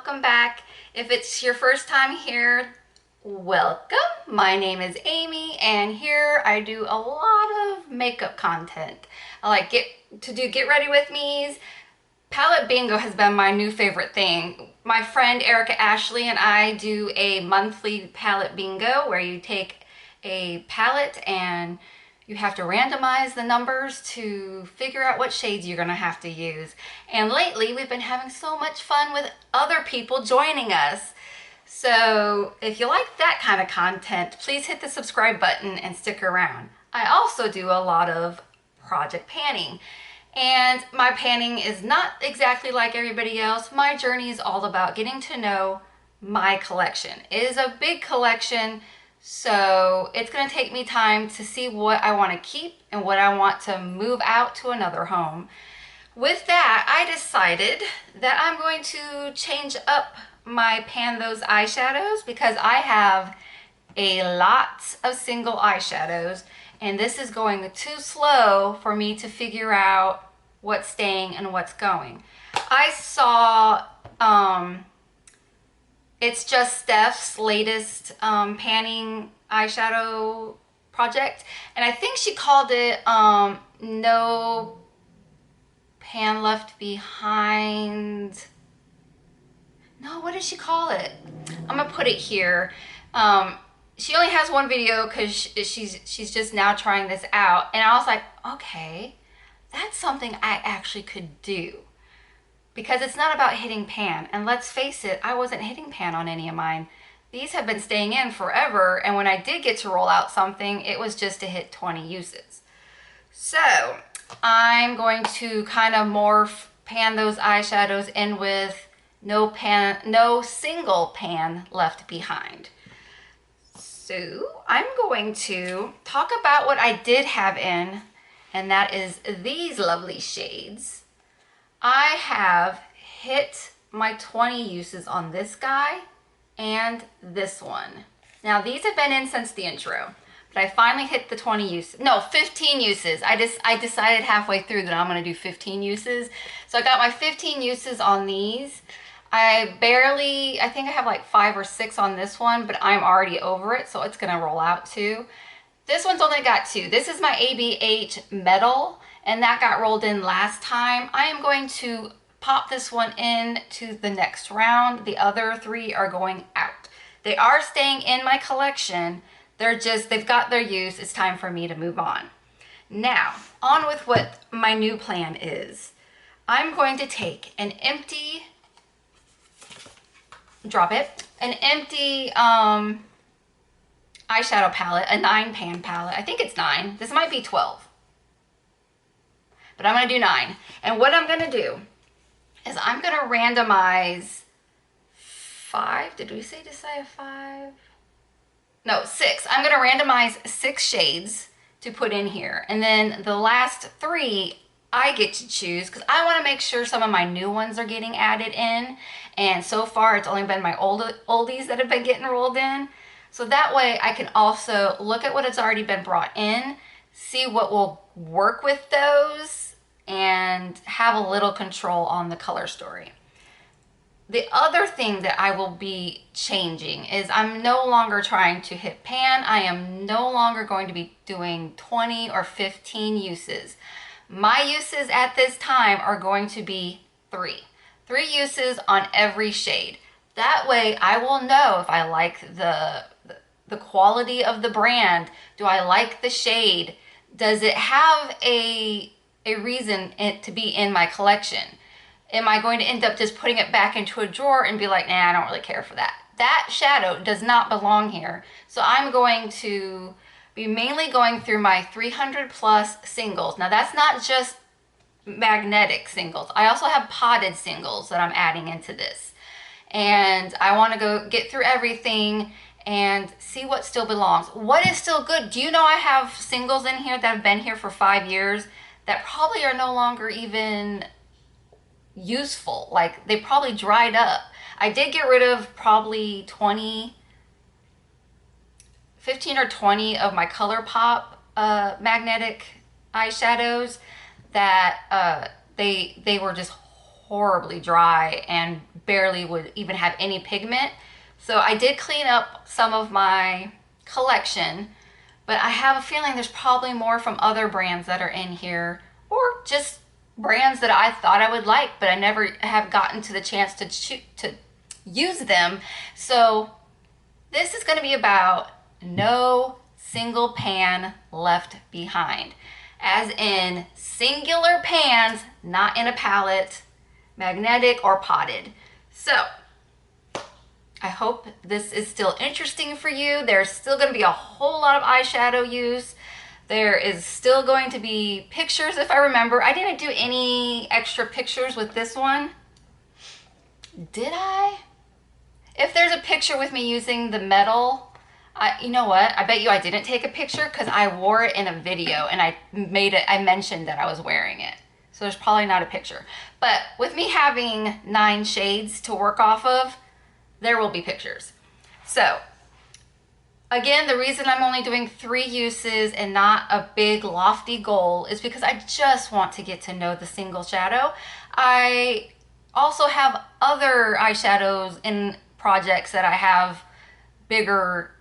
welcome back. If it's your first time here, welcome. My name is Amy and here I do a lot of makeup content. I like get ready with me's. Palette bingo has been my new favorite thing. My friend Erica Ashley and I do a monthly palette bingo where you take a palette and you have to randomize the numbers to figure out what shades you're gonna have to use. And lately we've been having so much fun with other people joining us. So if you like that kind of content, please hit the subscribe button and stick around. I also do a lot of project panning. And my panning is not exactly like everybody else. My journey is all about getting to know my collection. It is a big collection, so it's going to take me time to see what I want to keep and what I want to move out to another home. With that, I decided that I'm going to change up my Pan Those Eyeshadows because I have a lot of single eyeshadows and this is going too slow for me to figure out what's staying and what's going. I saw It's Just Steph's latest panning eyeshadow project, and I think she called it No Pan Left Behind. No, what did she call it? I'm gonna put it here. She only has one video because she's just now trying this out, and I was like, okay, that's something I actually could do. Because it's not about hitting pan. And let's face it, I wasn't hitting pan on any of mine. These have been staying in forever. And when I did get to roll out something, it was just to hit 20 uses. So I'm going to kind of morph Pan Those Eyeshadows in with no single pan left behind. So I'm going to talk about what I did have in, and that is these lovely shades. I have hit my 20 uses on this guy and this one. Now these have been in since the intro, but I finally hit the 20 uses. No, 15 uses. I decided halfway through that I'm gonna do 15 uses. So I got my 15 uses on these. I think I have like 5 or 6 on this one, but I'm already over it, so it's gonna roll out too. This one's only got 2. This is my ABH Metal, and that got rolled in last time. I am going to pop this one in to the next round. The other 3 are going out. They are staying in my collection. They've got their use. It's time for me to move on. Now, on with what my new plan is. I'm going to take an empty, eyeshadow palette, a 9-pan palette. I think it's 9. This might be 12. But I'm going to do 9. And what I'm going to do is I'm going to randomize 5. Did we say to say 5? No, 6. I'm going to randomize 6 shades to put in here. And then the last 3 I get to choose because I want to make sure some of my new ones are getting added in. And so far it's only been my oldies that have been getting rolled in. So that way I can also look at what has already been brought in, see what will work with those, and have a little control on the color story. The other thing that I will be changing is I'm no longer trying to hit pan. I am no longer going to be doing 20 or 15 uses. My uses at this time are going to be 3. 3 uses on every shade. That way I will know if I like the quality of the brand. Do I like the shade? Does it have a reason to be in my collection? Am I going to end up just putting it back into a drawer and be like, nah, I don't really care for that? That shadow does not belong here. So I'm going to be mainly going through my 300 plus singles. Now that's not just magnetic singles. I also have potted singles that I'm adding into this. And I want to go get through everything and see what still belongs. What is still good? Do you know I have singles in here that have been here for 5 years that probably are no longer even useful? Like they probably dried up. I did get rid of probably 15 or 20 of my ColourPop magnetic eyeshadows that they were just horribly dry and barely would even have any pigment. So I did clean up some of my collection, but I have a feeling there's probably more from other brands that are in here, or just brands that I thought I would like, but I never have gotten to the chance to use them. So this is going to be about no single pan left behind, as in singular pans, not in a palette, magnetic or potted. So I hope this is still interesting for you. There's still going to be a whole lot of eyeshadow use. There is still going to be pictures, if I remember. I didn't do any extra pictures with this one. Did I? If there's a picture with me using the metal, you know what? I bet you I didn't take a picture because I wore it in a video and I mentioned that I was wearing it. So there's probably not a picture. But with me having 9 shades to work off of, there will be pictures. So again, the reason I'm only doing 3 uses and not a big lofty goal is because I just want to get to know the single shadow. I also have other eyeshadows in projects that I have bigger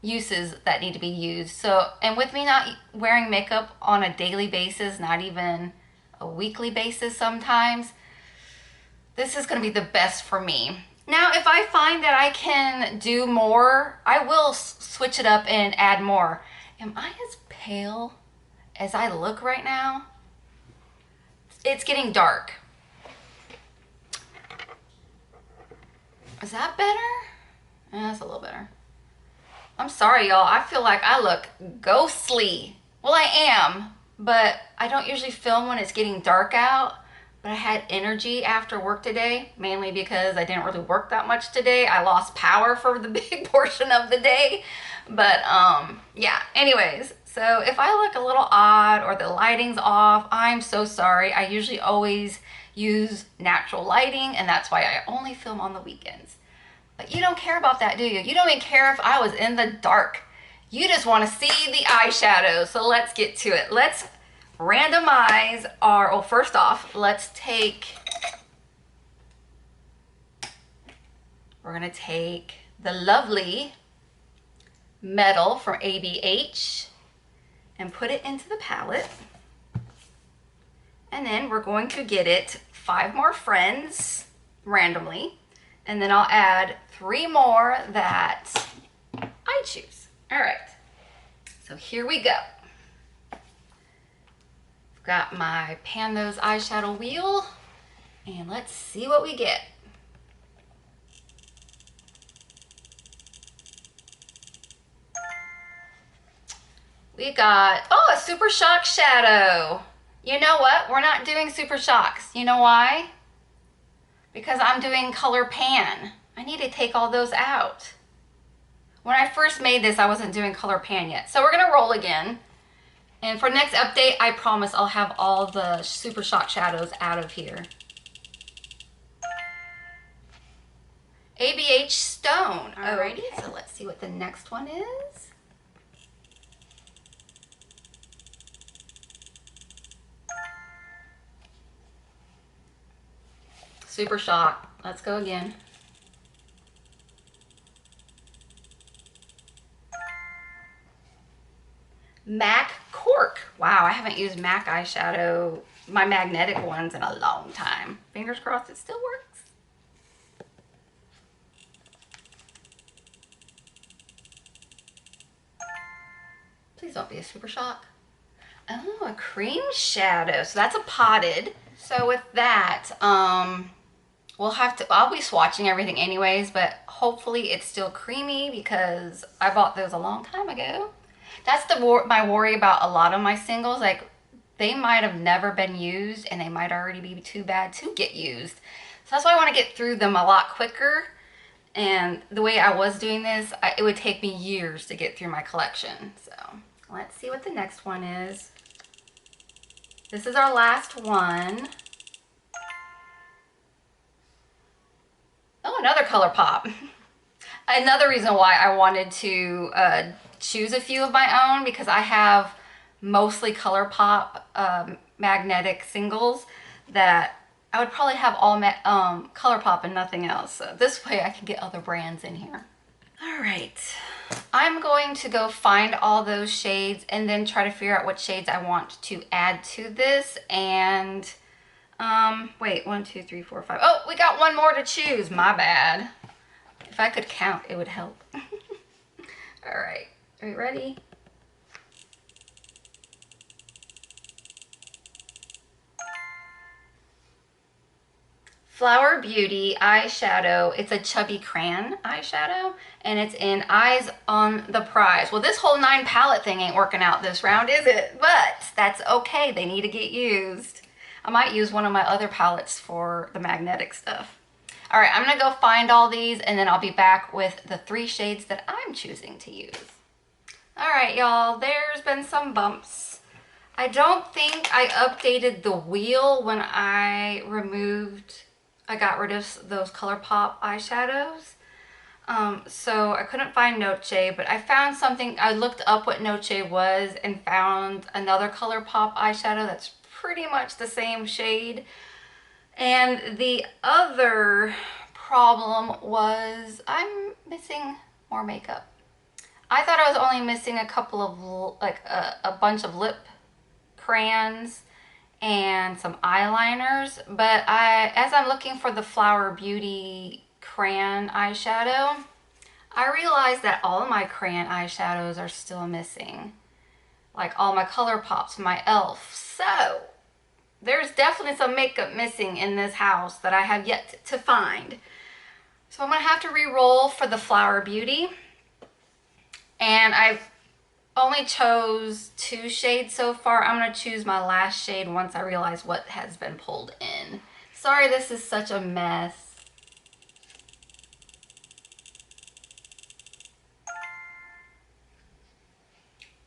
uses that need to be used. So, and with me not wearing makeup on a daily basis, not even a weekly basis sometimes, this is going to be the best for me. Now, if I find that I can do more, I will switch it up and add more. Am I as pale as I look right now? It's getting dark. Is that better? That's a little better. I'm sorry, y'all. I feel like I look ghostly. Well, I am, but I don't usually film when it's getting dark out. But I had energy after work today, mainly because I didn't really work that much today. I lost power for the big portion of the day. But yeah, anyways, so if I look a little odd or the lighting's off, I'm so sorry. I usually always use natural lighting, and that's why I only film on the weekends. But you don't care about that, do you? You don't even care if I was in the dark. You just want to see the eyeshadows. So let's get to it. Let's randomize our, well, first off, let's take, we're going to take the lovely metal from ABH and put it into the palette. And then we're going to get it 5 more friends randomly. And then I'll add 3 more that I choose. All right, so here we go. I've got my Pan Those eyeshadow wheel, and let's see what we get. We got, oh, a Super Shock shadow. You know what? We're not doing Super Shocks. You know why? Because I'm doing color pan. I need to take all those out. When I first made this, I wasn't doing color pan yet. So we're gonna roll again. And for next update, I promise I'll have all the Super Shock shadows out of here. ABH Stone. Alrighty, so let's see what the next one is. Super Shock. Let's go again. MAC Cork. Wow, I haven't used MAC eyeshadow, my magnetic ones, in a long time. Fingers crossed it still works. Please don't be a Super Shock. Oh, a cream shadow. So that's a potted. So with that, we'll have to, I'll be swatching everything anyways, but hopefully it's still creamy because I bought those a long time ago. That's my worry about a lot of my singles. Like, they might have never been used and they might already be too bad to get used. So that's why I want to get through them a lot quicker. And the way I was doing this, it would take me years to get through my collection. So let's see what the next one is. This is our last one. Oh, another color pop. Another reason why I wanted to choose a few of my own, because I have mostly color pop magnetic singles that I would probably have all ColourPop and nothing else. So this way I can get other brands in here. All right, I'm going to go find all those shades and then try to figure out what shades I want to add to this. And wait, 1, 2, 3, 4, 5. Oh, we got one more to choose. My bad. If I could count, it would help. All right, are you ready? Flower Beauty eyeshadow. It's a chubby crayon eyeshadow, and it's in Eyes on the Prize. Well, this whole 9 palette thing ain't working out this round, is it? But that's okay. They need to get used. I might use one of my other palettes for the magnetic stuff. All right, I'm gonna go find all these, and then I'll be back with the 3 shades that I'm choosing to use. All right, y'all, there's been some bumps. I don't think I updated the wheel when I got rid of those ColourPop eyeshadows. So I couldn't find Noche, but I found something. I looked up what Noche was and found another ColourPop eyeshadow that's pretty much the same shade. And the other problem was I'm missing more makeup. I thought I was only missing a couple of, like a bunch of lip crayons and some eyeliners, but as I'm looking for the Flower Beauty crayon eyeshadow, I realized that all of my crayon eyeshadows are still missing, like all my ColourPops, my e.l.f. So there's definitely some makeup missing in this house that I have yet to find. So I'm gonna have to re-roll for the Flower Beauty, and I've only chose 2 shades so far. I'm gonna choose my last shade once I realize what has been pulled in. Sorry, this is such a mess.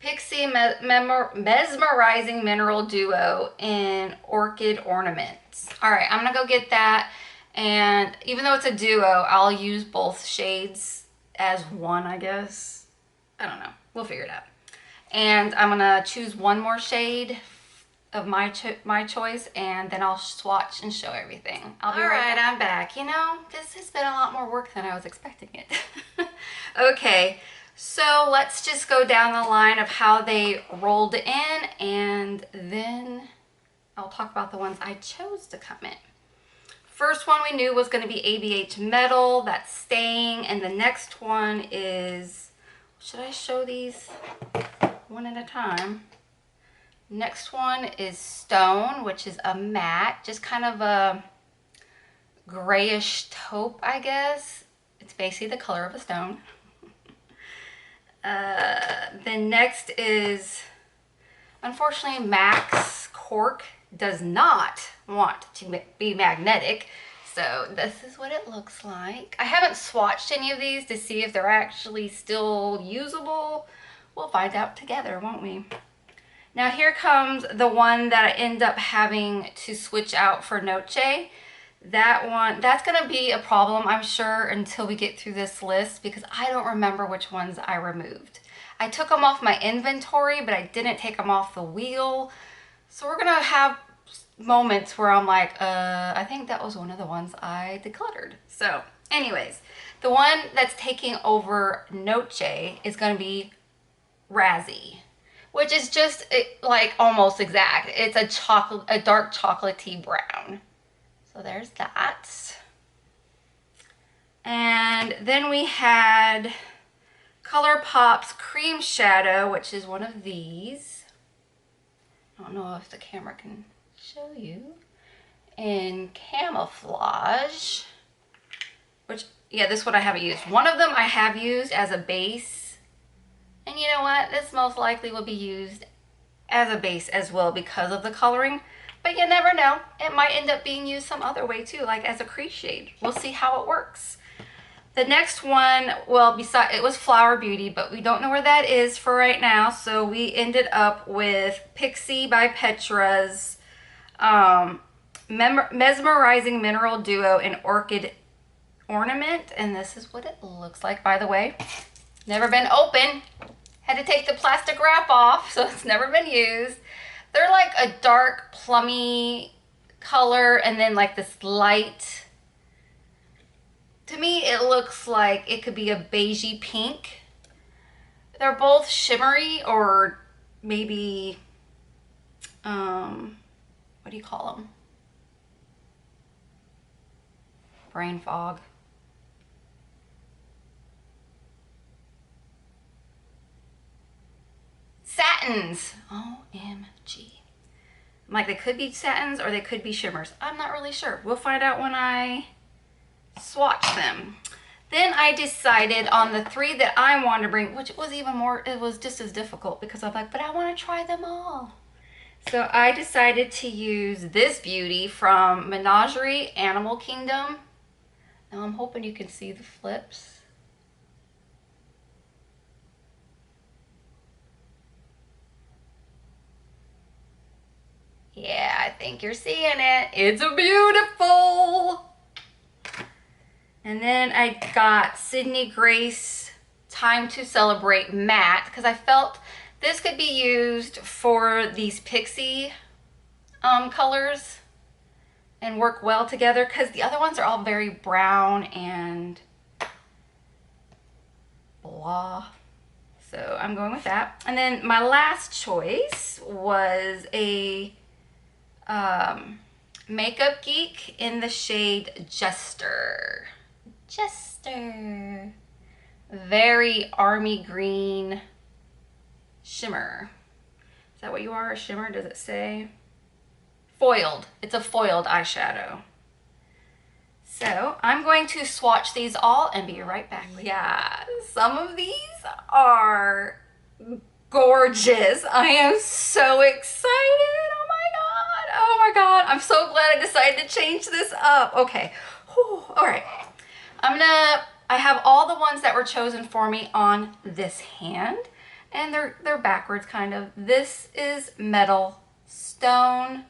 Pixie Mesmerizing Mineral Duo in Orchid Ornaments. All right, I'm gonna go get that. And even though it's a duo, I'll use both shades as one, I guess. I don't know, we'll figure it out. And I'm gonna choose one more shade of my choice, and then I'll swatch and show everything. All right, I'm back. You know, this has been a lot more work than I was expecting it. Okay, so let's just go down the line of how they rolled in, and then I'll talk about the ones I chose to come in. First one we knew was going to be ABH Metal. That's staying, and the next one is, should I show these one at a time? Next one is Stone, which is a matte, just kind of a grayish taupe, I guess. It's basically the color of a stone. Then next is, unfortunately, Max Cork does not want to be magnetic. So this is what it looks like. I haven't swatched any of these to see if they're actually still usable. We'll find out together, won't we? Now here comes the one that I end up having to switch out for Noche. That one, that's gonna be a problem, I'm sure, until we get through this list, because I don't remember which ones I removed. I took them off my inventory, but I didn't take them off the wheel. So we're gonna have moments where I'm like, I think that was one of the ones I decluttered. So anyways, the one that's taking over Noche is gonna be Razzie, which is just like almost exact. It's a dark chocolatey brown. So there's that. And then we had ColourPop's Cream Shadow, which is one of these. I don't know if the camera can show you. In Camouflage, which, yeah, this one I haven't used. One of them I have used as a base. And you know what? This most likely will be used as a base as well because of the coloring. But you never know. It might end up being used some other way too, like as a crease shade. We'll see how it works. The next one, well, it was Flower Beauty, but we don't know where that is for right now. So we ended up with Pixie by Petra's Mesmerizing Mineral Duo in Orchid Ornament. And this is what it looks like, by the way. Never been open. Had to take the plastic wrap off, so it's never been used. They're like a dark, plummy color and then like this light. To me, it looks like it could be a beigey pink. They're both shimmery, or maybe, what do you call them? Brain fog. Satins. OMG. Like, they could be satins or they could be shimmers. I'm not really sure. We'll find out when I swatch them. Then I decided on the 3 that I wanted to bring, which was even more, it was just as difficult because I'm like, but I want to try them all. So I decided to use this beauty from Menagerie Animal Kingdom. Now I'm hoping you can see the flips. Yeah, I think you're seeing it. It's beautiful. And then I got Sydney Grace Time to Celebrate Matte, because I felt this could be used for these pixie colors and work well together, because the other ones are all very brown and blah. So I'm going with that. And then my last choice was a Makeup Geek in the shade Jester. Jester. Very army green shimmer. Is that what you are? A shimmer? Does it say? Foiled. It's a foiled eyeshadow. So I'm going to swatch these all and be right back. Yeah, some of these are gorgeous. I am so excited. Oh my God. Oh my God. I'm so glad I decided to change this up. Okay. Whew. All right. I have all the ones that were chosen for me on this hand, and they're backwards kind of. This is metal, stone,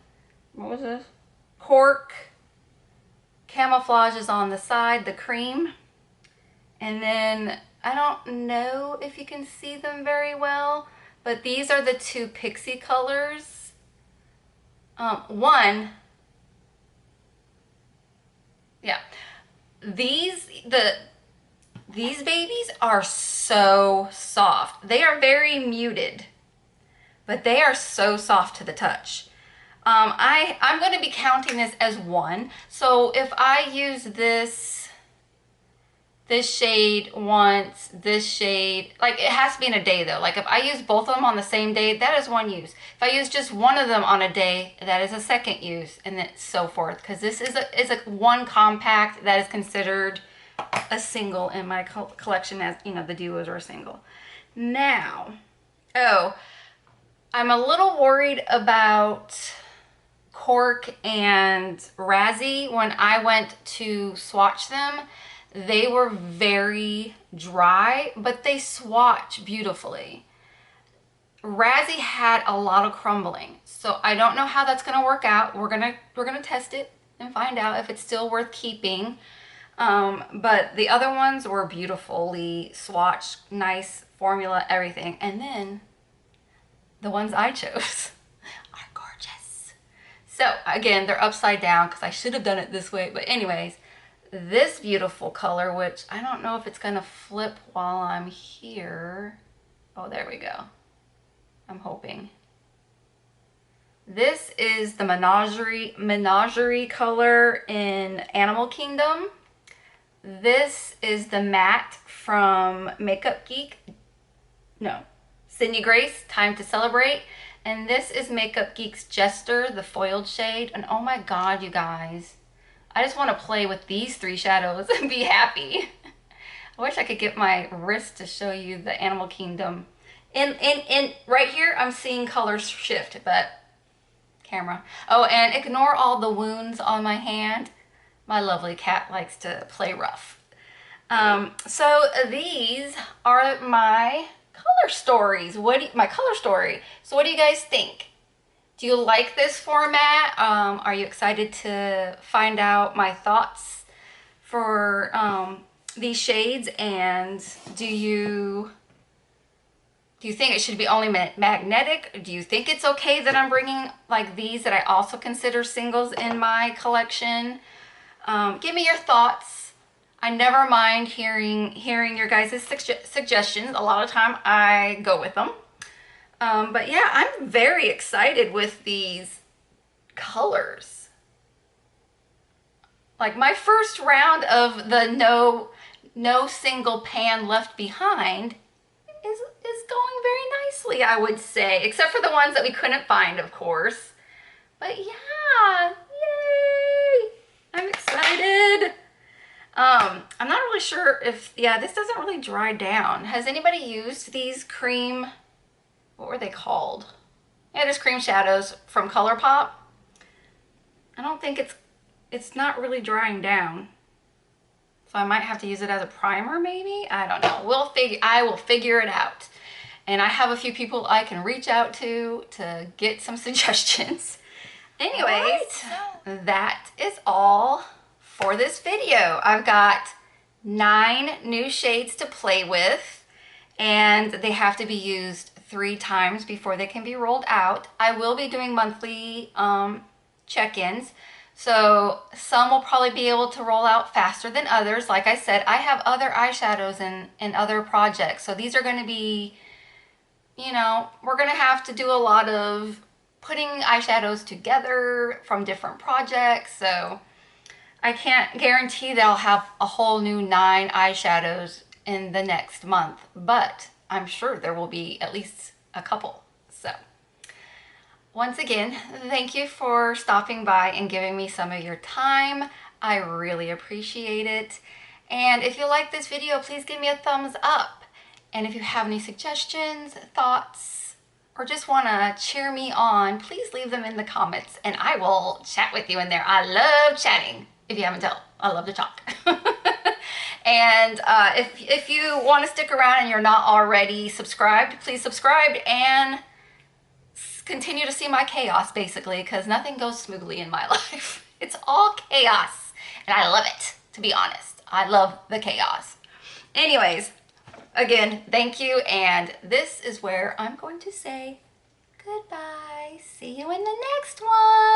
what was this? Cork, camouflage is on the side, the cream. And then I don't know if you can see them very well, but these are the 2 pixie colors. These babies are so soft. They are very muted, but they are so soft to the touch. I'm going to be counting this as 1. So if I use this shade once, this shade, like, it has to be in a day though. Like, if I use both of them on the same day, that is 1 use. If I use just one of them on a day, that is a 2nd use, and then so forth. Because this is a 1 compact that is considered a single in my collection, as, you know, the duos are a single. Now, I'm a little worried about Cork and Razzie. When I went to swatch them, they were very dry, but they swatch beautifully. Razzie had a lot of crumbling, so I don't know how that's gonna work out. We're gonna test it and find out if it's still worth keeping. But the other ones were beautifully swatched, nice formula, everything. And then the ones I chose are gorgeous. So again, they're upside down because I should have done it this way. But anyways, this beautiful color, which I don't know if it's gonna flip while I'm here. Oh, there we go. I'm hoping. This is the Menagerie color in Animal Kingdom. This is the matte from Makeup Geek. No, Sydney Grace, Time to Celebrate. And this is Makeup Geek's Jester, the foiled shade. And oh my God, you guys, I just want to play with these 3 shadows and be happy. I wish I could get my wrist to show you the Animal Kingdom. And right here, I'm seeing colors shift, but camera. Oh, and ignore all the wounds on my hand. My lovely cat likes to play rough. So these are my color stories. My color story. So what do you guys think? Do you like this format? Are you excited to find out my thoughts for these shades? And do you Do you think it should be only magnetic? Do you think it's okay that I'm bringing like these that I also consider singles in my collection? Give me your thoughts. I never mind hearing your guys' suggestions. A lot of time I go with them. But yeah, I'm very excited with these colors. Like my first round of the no single pan left behind is going very nicely, I would say, except for the ones that we couldn't find, of course. But yeah, yay! I'm excited. I'm not really sure if, yeah, this doesn't really dry down. Has anybody used these cream, what were they called? Yeah, just cream shadows from ColourPop. I don't think it's not really drying down. So I might have to use it as a primer maybe? I don't know. I will figure it out. And I have a few people I can reach out to get some suggestions. Anyways, that is all for this video. I've got 9 new shades to play with, and they have to be used 3 times before they can be rolled out. I will be doing monthly check-ins. So some will probably be able to roll out faster than others. Like I said, I have other eyeshadows in other projects. So these are going to be, you know, we're going to have to do a lot of putting eyeshadows together from different projects. So I can't guarantee that I'll have a whole new 9 eyeshadows in the next month, but I'm sure there will be at least a couple. So once again, thank you for stopping by and giving me some of your time. I really appreciate it. And if you like this video, please give me a thumbs up. And if you have any suggestions, thoughts, or just want to cheer me on, please leave them in the comments and I will chat with you in there. I love chatting. If you haven't told, I love to talk. And if you want to stick around and you're not already subscribed, please subscribe and continue to see my chaos, basically, because nothing goes smoothly in my life. It's all chaos, and I love it, to be honest. I love the chaos. Anyways, again, thank you, and this is where I'm going to say goodbye. See you in the next one.